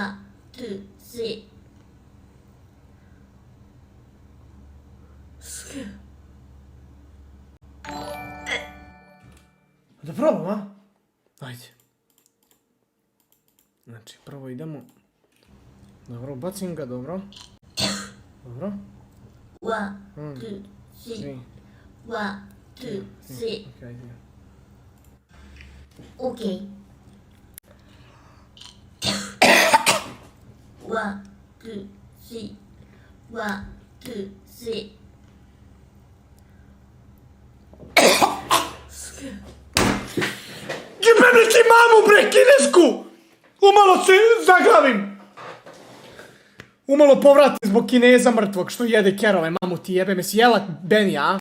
1, 2, 3. Da probam, a? Ajde. Znači, prvo idemo. Dobro, bacim ga, dobro. Dobro. 1, 2, 3. 1, 2, 3. Ok, ajde. OK. 1, 2, 3. 1, 2, 3. Jebeni ti mamu, bre, kinesku! Umalo se zaglavim! Umalo povratim zbog Kineza mrtvog što jede kerove, mamu ti jebe, me si jela Benija, a?